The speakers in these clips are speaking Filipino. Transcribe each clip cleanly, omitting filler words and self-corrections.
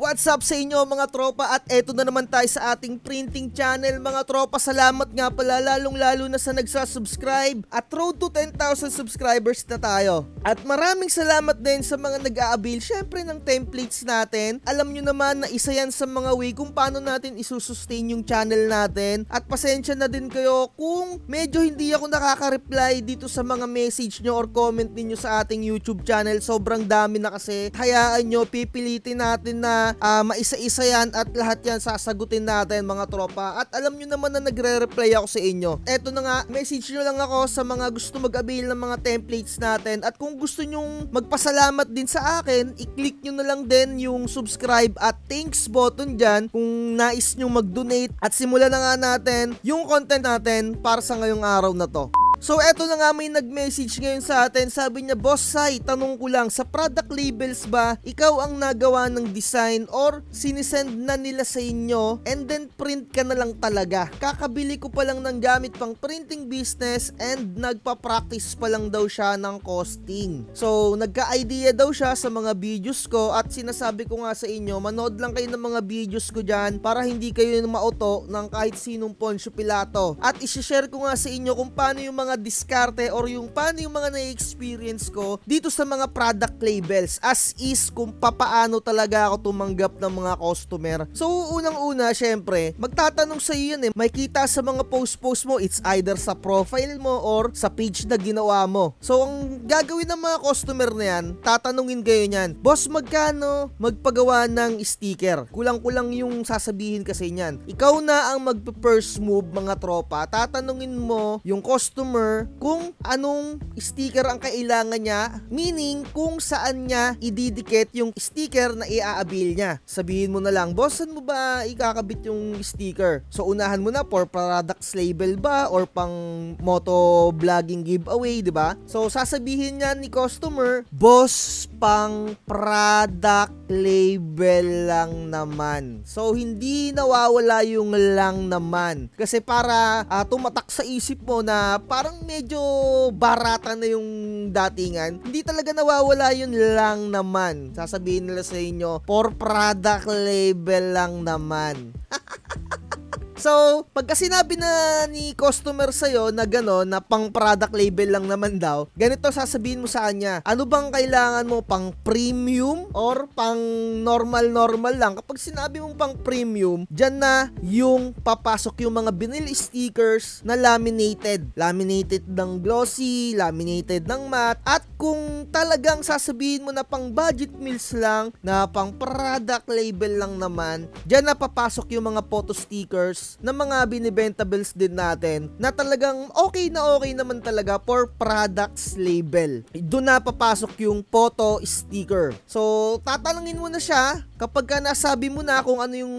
What's up sa inyo mga tropa, at eto na naman tayo sa ating printing channel mga tropa. Salamat nga pala lalong lalo na sa nagsasubscribe, at road to 10,000 subscribers na tayo. At maraming salamat din sa mga nag-aabil syempre ng templates natin. Alam nyo naman na isa yan sa mga way kung paano natin isusustain yung channel natin. At pasensya na din kayo kung medyo hindi ako nakaka-reply dito sa mga message nyo or comment ninyo sa ating YouTube channel. Sobrang dami na kasi. Hayaan nyo, pipilitin natin na maisa-isa yan at lahat yan sasagutin natin mga tropa. At alam nyo naman na nagre-reply ako sa inyo. Eto na nga, message nyo lang ako sa mga gusto mag-avail ng mga templates natin. At kung gusto nyong magpasalamat din sa akin, i-click nyo na lang din yung subscribe at thanks button dyan kung nais nyong mag-donate. At simulan na nga natin yung content natin para sa ngayong araw na to. So eto na nga, may nag-message ngayon sa atin. Sabi niya, Boss Sai, tanong ko lang, sa product labels ba ikaw ang nagawa ng design or sinisend na nila sa inyo and then print ka na lang talaga? Kakabili ko pa lang ng gamit pang printing business and nagpa-practice pa lang daw siya ng costing. So nagka-idea daw siya sa mga videos ko at sinasabi ko nga sa inyo, manood lang kayo ng mga videos ko dyan para hindi kayo mauto ng kahit sinong Poncio Pilato. At isi-share ko nga sa inyo kung paano yung mga diskarte or yung paano yung mga na-experience ko dito sa mga product labels, as is kung papaano talaga ako tumanggap ng mga customer. So unang-una, syempre magtatanong sa iyo yan may kita sa mga post mo, it's either sa profile mo or sa page na ginawa mo. So ang gagawin ng mga customer na yan, tatanungin kayo niyan, Boss, magkano magpagawa ng sticker? Kulang-kulang yung sasabihin kasi niyan. Ikaw na ang mag-first move mga tropa. Tatanungin mo yung customer kung anong sticker ang kailangan niya, meaning kung saan niya ididikit yung sticker na i-aabil niya. Sabihin mo na lang, Boss, saan mo ba ikakabit yung sticker? So unahan mo na, for products label ba or pang moto vlogging giveaway, di ba? So sasabihin niya ni customer, Boss, pang product label lang naman. So hindi nawawala yung lang naman kasi para tumatak sa isip mo na parang medyo barata na yung datingan. Hindi talaga nawawala yun lang naman. Sasabihin nila sa inyo, for product label lang naman. So, pagka sinabi na ni customer sa'yo na gano'n, na pang product label lang naman daw, ganito sasabihin mo sa kanya, ano bang kailangan mo, pang premium or pang normal lang? Kapag sinabi mong pang premium, dyan na yung papasok yung mga vinyl stickers na laminated. Laminated ng glossy, laminated ng matte, at kung talagang sasabihin mo na pang budget meals lang, na pang product label lang naman, dyan na papasok yung mga photo stickers na mga binibentables din natin na talagang okay naman talaga for products label. Doon na papasok yung photo sticker. So tatanungin mo na siya kapag ka nasabi mo na kung ano yung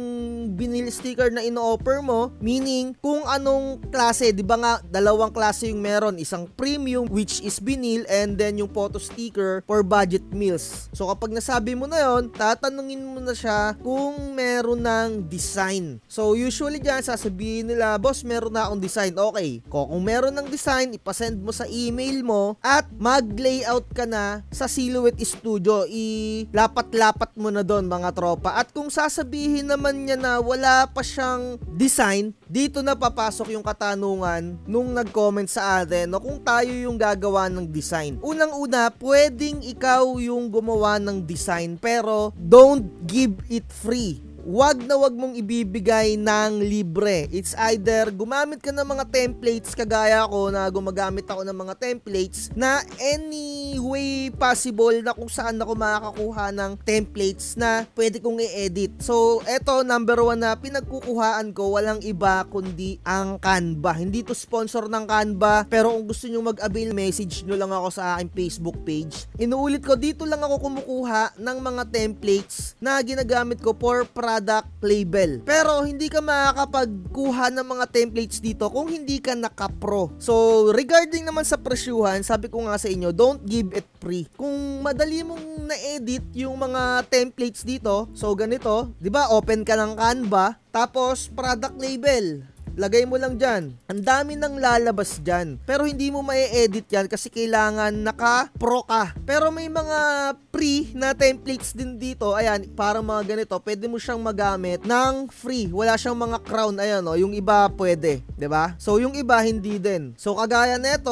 vinyl sticker na ino-offer mo, meaning kung anong klase, di ba nga dalawang klase yung meron, isang premium which is vinyl and then yung photo sticker for budget meals. So kapag nasabi mo na yon, tatanungin mo na siya kung meron ng design. So usually dyan sasabihin nila, Boss, meron na akong design. Okay, kung meron ng design, ipasend mo sa email mo at mag-layout ka na sa Silhouette Studio. Ilapat-lapat mo na doon mga tropa. At kung sasabihin naman niya na wala pa siyang design, dito na papasok yung katanungan nung nag-comment sa atin no, kung tayo yung gagawa ng design. Unang-una, pwedeng ikaw yung gumawa ng design pero don't give it free. Wag na wag mong ibibigay ng libre. It's either gumamit ka ng mga templates kagaya ko na gumagamit ako ng mga templates na any way possible na kung saan ako makakakuha ng templates na pwede kong i-edit. So, eto, number 1 na pinagkukuhaan ko, walang iba kundi ang Canva. Hindi to sponsor ng Canva, pero kung gusto nyo mag-avail, message nyo lang ako sa aking Facebook page. Inuulit ko, dito lang ako kumukuha ng mga templates na ginagamit ko for product label. Pero hindi ka makakapagkuha ng mga templates dito kung hindi ka naka-pro. So, regarding naman sa presyuhan, sabi ko nga sa inyo, don't give it free. Kung madali mong na-edit yung mga templates dito, so ganito, 'di ba? Open ka ng Canva, tapos product label. lagay mo lang dyan. Ang dami nang lalabas dyan. Pero hindi mo ma-edit yan kasi kailangan naka-pro ka. Pero may mga free na templates din dito. Ayan, parang mga ganito. Pwede mo siyang magamit ng free. Wala siyang mga crown. Ayan, oh, yung iba pwede. 'Di ba? So, yung iba hindi din. So, kagaya nito,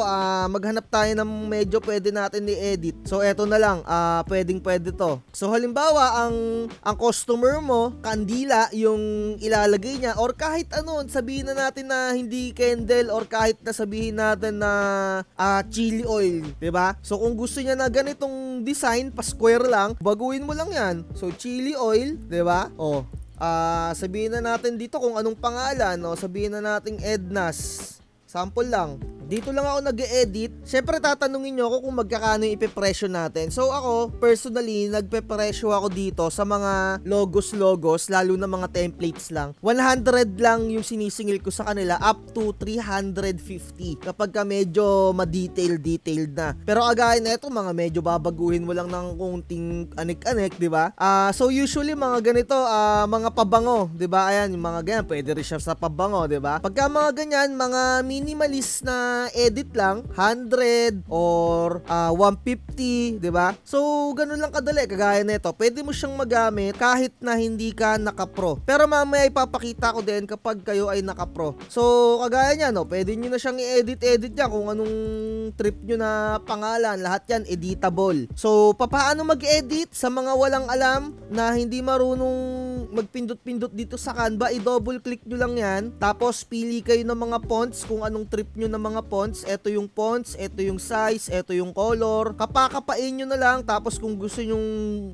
maghanap tayo ng medyo pwede natin i-edit. So, eto na lang. Pwede to. So, halimbawa, ang customer mo, kandila yung ilalagay niya or kahit ano, sabihin na natin na hindi candle or kahit na sabihin natin na chili oil, 'di ba? So kung gusto niya na ganitong design, pa square lang, baguhin mo lang 'yan. So chili oil, 'di ba? Oh. Sabihin na natin dito kung anong pangalan, no? Sabihin na nating Ednas. Sample lang. Dito lang ako nag-edit. Siyempre tatanungin nyo ako kung magkakano yung ipipresyo natin. So ako, personally, nagpepresyo ako dito sa mga logos, lalo na mga templates lang. 100 lang yung sinisingil ko sa kanila, up to 350 kapag ka medyo ma-detailed na. Pero agaya na ito, mga medyo babaguhin mo lang ng kunting anik-anik, di ba? So usually mga ganito, mga pabango, di ba? Ayan, yung mga ganyan, pwede rin siya sa pabango, di ba? Pagka mga ganyan, mga minimalist na edit lang, 100 or 150, 'di ba? So, ganun lang kadali kagaya nito. Pwede mo siyang magamit kahit na hindi ka naka-pro. Pero mamaya ipapakita ko din kapag kayo ay naka-pro. So, kagaya niya, no, pwede niyo na siyang i-edit yan kung anong trip niyo na pangalan. Lahat yan editable. So, paano mag-edit sa mga walang alam na hindi marunong magpindot-pindot dito sa Canva, i-double click nyo lang yan. Tapos, pili kayo ng mga fonts kung anong trip nyo ng mga fonts. Ito yung fonts, ito yung size, ito yung color. Kapakapain nyo na lang. Tapos kung gusto nyong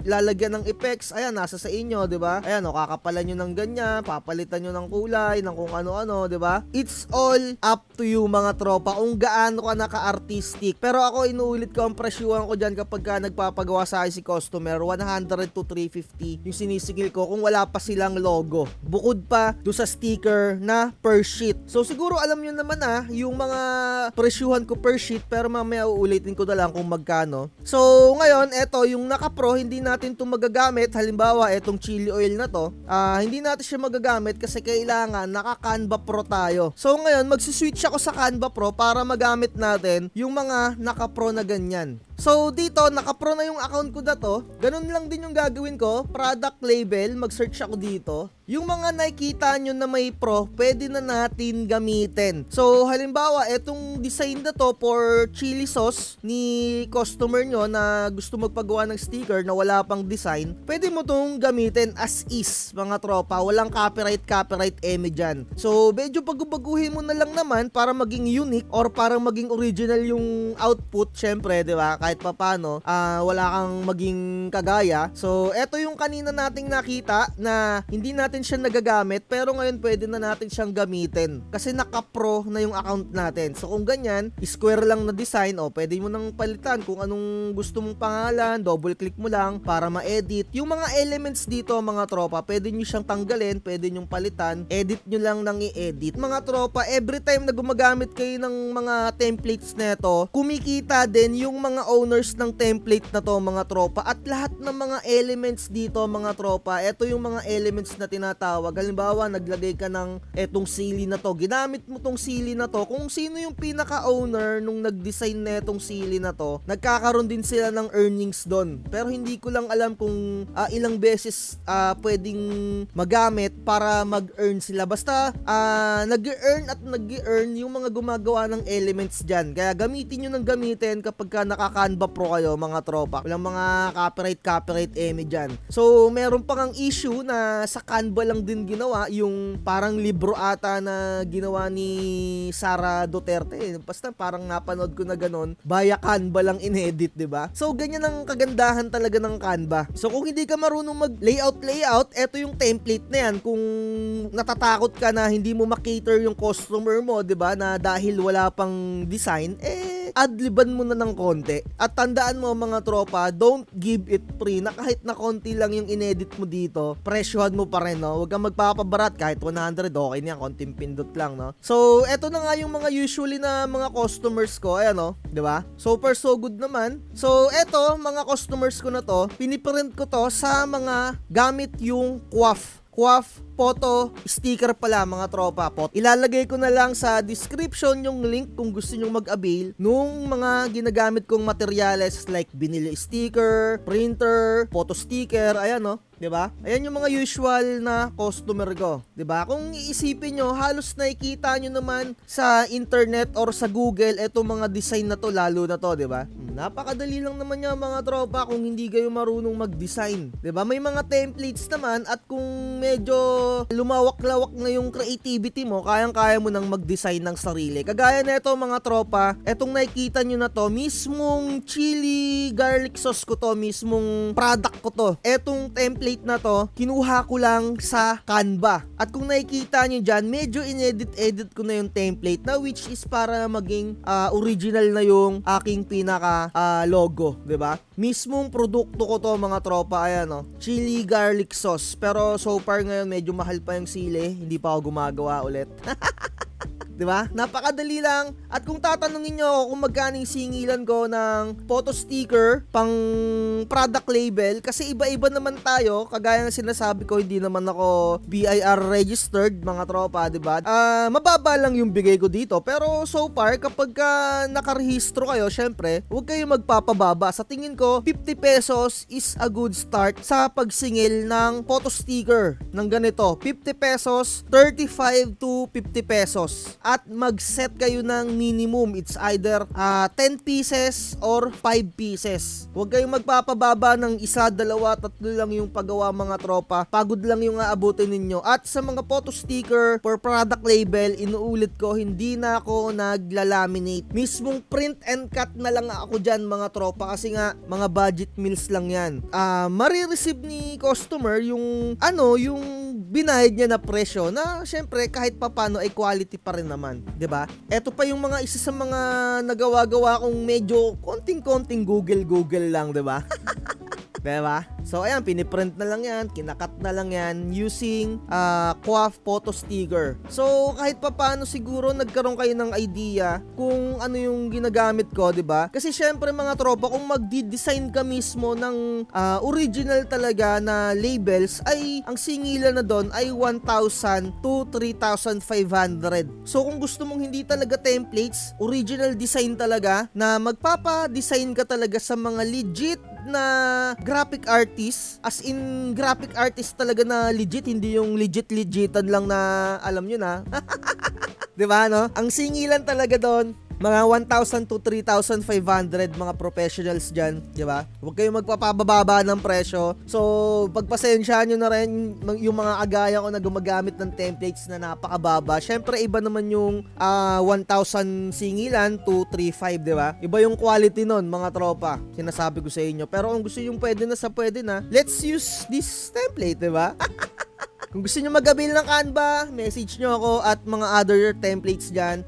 lalagyan ng effects, ayan, nasa sa inyo, 'di ba? Ayan, kakapalan nyo ng ganyan, papalitan nyo ng kulay, ng kung ano-ano, 'di ba? It's all up to you mga tropa kung gaano ka naka-artistic. Pero ako, inuulit ko ang presyuhan ko dyan kapag ka nagpapagawa sa akin si customer, 100 to 350 yung sinisingil ko kung wala pa silang logo. Bukod pa do sa sticker na per sheet. So siguro alam nyo naman yung mga presyuhan ko per sheet, pero mamaya uulitin ko na lang kung magkano. So ngayon, eto yung naka-pro, hindi natin to magagamit. Halimbawa, etong chili oil na to, hindi natin siya magagamit kasi kailangan naka-Canva Pro tayo. So ngayon, magsuswitch ako sa Canva Pro para magamit natin yung mga naka-pro na ganyan. So dito, naka-pro na yung account ko na to. Ganun lang din yung gagawin ko. Product label, mag-search ako dito. Yung mga nakikita nyo na may pro, pwede na natin gamitin. So halimbawa, etong design na to for chili sauce ni customer nyo na gusto magpagawa ng sticker na wala pang design, pwede mo tong gamitin as is, mga tropa. Walang copyright eme dyan. So medyo baguhin mo na lang naman para maging unique or para maging original yung output. Syempre, di ba? Kahit papano, wala kang maging kagaya. So eto yung kanina nating nakita na hindi natin siya nagagamit, pero ngayon pwede na natin siyang gamitin kasi naka-pro na yung account natin. So kung ganyan, square lang na design, pwede mo nang palitan kung anong gusto mong pangalan, double click mo lang para ma-edit. Yung mga elements dito mga tropa, pwede nyo siyang tanggalin, pwede nyong palitan, edit nyo lang nang i-edit. Mga tropa, every time na gumagamit kayo ng mga templates neto, kumikita din yung mga owners ng template na to mga tropa, at lahat ng mga elements dito mga tropa, eto yung mga elements na tinatawag. Halimbawa, naglagay ka ng etong sili na to, ginamit mo tong sili na to, kung sino yung pinaka-owner nung nag-design na etong sili na to, nagkakaroon din sila ng earnings doon. Pero hindi ko lang alam kung ilang beses pwedeng magamit para mag-earn sila. Basta nag-earn at nag-earn yung mga gumagawa ng elements dyan. Kaya gamitin nyo ng gamitin kapag ka naka-Canva Pro kayo mga tropa. Walang mga copyright eme dyan. So meron pang ang issue na sa Canva lang din ginawa, yung parang libro ata na ginawa ni Sara Duterte. Basta parang napanood ko na ganun, via Canva lang inedit, 'di ba? So ganyan ang kagandahan talaga ng Canva. So kung hindi ka marunong mag-layout, eto yung template na yan. Kung natatakot ka na hindi mo ma-cater yung customer mo, 'di ba? Na dahil wala pang design, adliban mo na ng konti. At tandaan mo mga tropa, don't give it free, na kahit na konti lang yung inedit mo dito, presyohan mo pa rin, no? Huwag kang magpapabarat, kahit 100, okay niyan, konting pindot lang, no? So, eto na nga yung mga usually na mga customers ko, ayan, no? 'Di ba? So far, so good naman. So, eto, mga customers ko na to, piniprint ko to sa mga gamit yung QAF. Quaff photo sticker pala mga tropa. Ilalagay ko na lang sa description yung link kung gusto nyo mag-avail nung mga ginagamit kong materyales like binili sticker, printer, photo sticker, ayan no. 'Di ba? Ayan yung mga usual na customer ko, 'di ba? Kung iisipin nyo, halos nakikita nyo naman sa internet or sa Google etong mga design na to, lalo na to, 'di ba? Napakadali lang naman yan mga tropa kung hindi kayo marunong mag-design, 'di ba? May mga templates naman at kung medyo lumawak-lawak na yung creativity mo, kayang-kaya mo nang mag-design ng sarili. Kagaya na ito mga tropa, etong nakikita nyo na to, mismong chili garlic sauce ko to, mismong product ko to. Etong template na to, kinuha ko lang sa Canva. At kung nakikita nyo dyan, medyo inedit-edit ko na yung template na which is para maging original na yung aking pinaka logo, 'di ba? Mismong produkto ko to mga tropa, ayan no. Chili garlic sauce. Pero so far ngayon medyo mahal pa yung sili, hindi pa ako gumagawa ulit. Diba? Napakadali lang. At kung tatanungin nyo ako kung magkano yung singilan ko ng photo sticker pang product label, kasi iba-iba naman tayo, kagaya ng sinasabi ko, hindi naman ako BIR registered mga tropa, diba? Mababa lang yung bigay ko dito, pero so far kapag nakarehistro kayo, syempre huwag kayo magpapababa. Sa tingin ko 50 pesos is a good start sa pagsingil ng photo sticker ng ganito. 50 pesos, 35 to 50 pesos. At mag-set kayo ng minimum. It's either 10 pieces or 5 pieces. Huwag kayong magpapababa ng isa, dalawa, tatlo lang yung paggawa mga tropa. Pagod lang yung aabutin ninyo. At sa mga photo sticker for product label, inuulit ko, hindi na ako naglalaminate. Mismong print and cut na lang ako dyan mga tropa, kasi nga mga budget meals lang yan. Marireceive ni customer yung yung binayad niya na presyo na syempre kahit papano ay quality pa rin naman, 'di ba? Ito pa yung mga isa sa mga nagawa-gawa kong medyo konting-konting Google lang, 'di ba? Diba? So ayan, piniprint na lang yan, kinakat na lang yan using Quaff photo sticker. So kahit papaano siguro nagkaroon kayo ng idea kung ano yung ginagamit ko, diba? Kasi syempre mga tropa, kung magdi-design ka mismo ng original talaga na labels, ay ang singilan na doon ay 1,000 to 3,500. So kung gusto mong hindi talaga templates, original design talaga, na magpapa-design ka talaga sa mga legit na graphic artist, as in graphic artist talaga na legit, hindi yung legitan lang na alam nyo na. Diba no? Ang singilan talaga doon mga 1,000 to 3,500 mga professionals dyan, di ba? Huwag kayong magpapababa ng presyo. So, pagpasensyahan nyo na rin yung mga agaya ko na gumagamit ng templates na napakababa. Syempre, iba naman yung 1,000 singilan to 3,500, di ba? Iba yung quality nun, mga tropa. Sinasabi ko sa inyo. Pero kung gusto yung pwede na, let's use this template, di ba? Kung gusto nyo mag-avail ng Canva, message nyo ako at mga other templates dyan.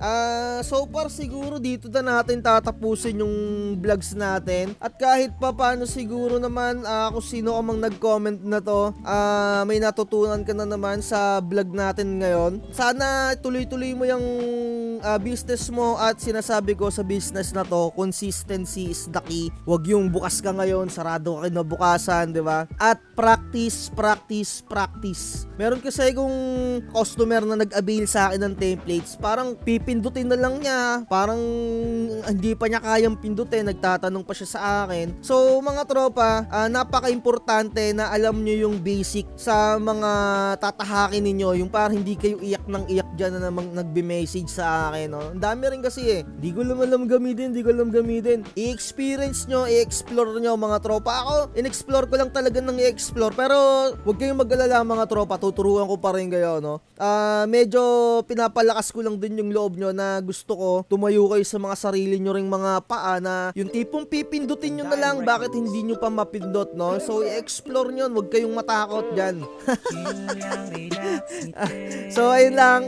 So far siguro dito na natin tatapusin yung vlogs natin. At kahit pa paano siguro naman kung sino ka mang nag-comment na to, may natutunan ka na naman sa vlog natin ngayon. Sana tuloy-tuloy mo yung business mo, at sinasabi ko sa business na to, consistency is the key. Huwag yung bukas ka ngayon, sarado ka kinabukasan, di ba? At practice. Meron kasi kung customer na nag-avail sa akin ng templates, parang pipindutin na lang niya, parang hindi pa niya kayang pindutin, nagtatanong pa siya sa akin. So mga tropa, napaka-importante na alam nyo yung basic sa mga tatahakin ninyo, yung parang hindi kayo iyak ng iyak dyan na namang nagbe-message sa akin, no? Ang dami rin kasi di ko alam gamitin. I-experience nyo, i-explore nyo mga tropa. Ako, in-explore ko lang talaga ng i-explore, pero huwag kayong mag-alala mga tropa, tuturuan ko pa rin kayo, no? Medyo pinapalakas ko lang din yung loob nyo na gusto ko tumayo kayo sa mga sarili nyo ring mga paa, na yung tipong pipindutin nyo na lang, bakit hindi nyo pa mapindot, no? So i-explore nyo, huwag kayong matakot dyan. So ayun lang,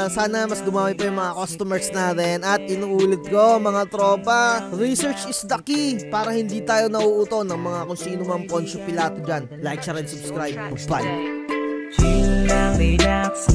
sana mas dumami pa yung mga customers natin. At inuulit ko mga tropa, research is the key para hindi tayo nauuto ng mga kung sino mang Poncio Pilato dyan. Like, share, and subscribe. Bye! Chill lang, relax,